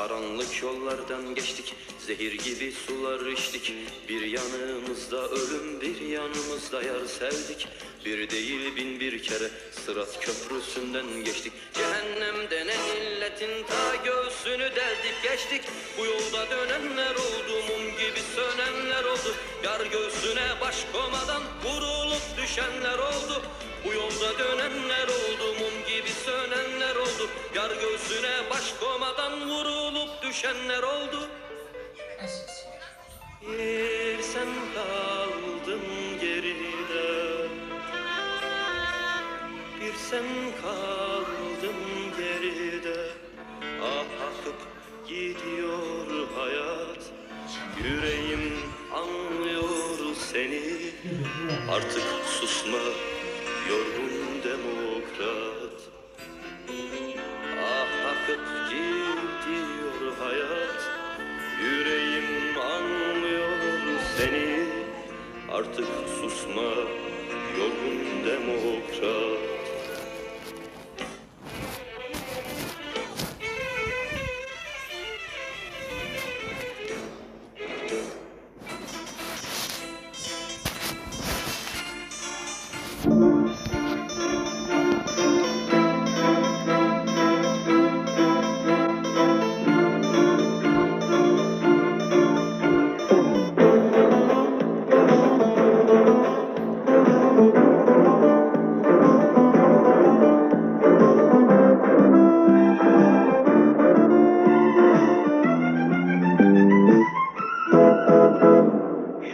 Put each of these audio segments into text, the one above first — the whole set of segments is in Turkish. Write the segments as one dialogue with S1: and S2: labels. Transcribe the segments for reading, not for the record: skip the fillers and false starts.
S1: Karanlık yollardan geçtik, zehir gibi sular içtik. Bir yanımızda ölüm, bir yanımızda yar sevdik. Bir değil bin bir kere Sırat köprüsünden geçtik. Cehennemden en illetin ta göğsünü deldik geçtik. Bu yolda dönenler oldu, mum gibi sönenler oldu. Yar göğsüne baş komadan vurulup düşenler oldu. Bu yolda dönenler oldu, mum gibi sönenler oldu. Yar göğsüne baş komadan vurulup düşenler oldu. Bir sen kaldın geride, bir sen kaldın geride. Ah akıp gidiyor hayat, yüreğim anlıyor seni. Artık susma yorgun demokrat. Ah akıp gidiyor hayat, yüreğim anlıyor seni. Artık susma yorgun demokrat.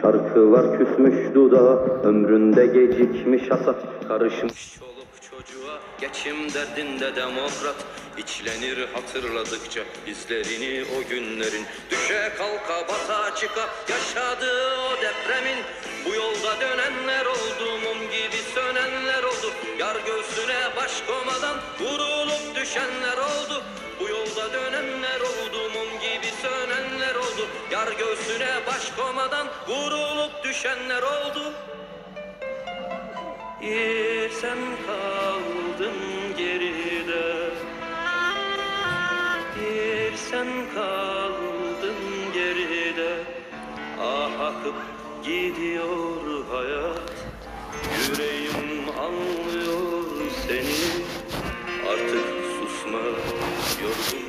S1: Şarkılar küsmüş dudağa, ömründe gecikmiş hasat. Karışmış çoluk çocuğa, geçim derdinde demokrat. İçlenir hatırladıkça izlerini o günlerin. Düşe kalka bata çıka yaşadığı o depremin. Bu yolda dönenler oldu, mum gibi sönenler oldu. Yar göğsüne baş komadan vurulup düşenler oldu. Bu yolda dönenler oldu, mum gibi sönenler oldu. Yar göğsüne baş komadan vurulup düşenler oldu. Bir sen kaldın geride, bir sen kaldın geride. Ah akıp gidiyor hayat, yüreğim anlıyor seni. Artık susma yorgun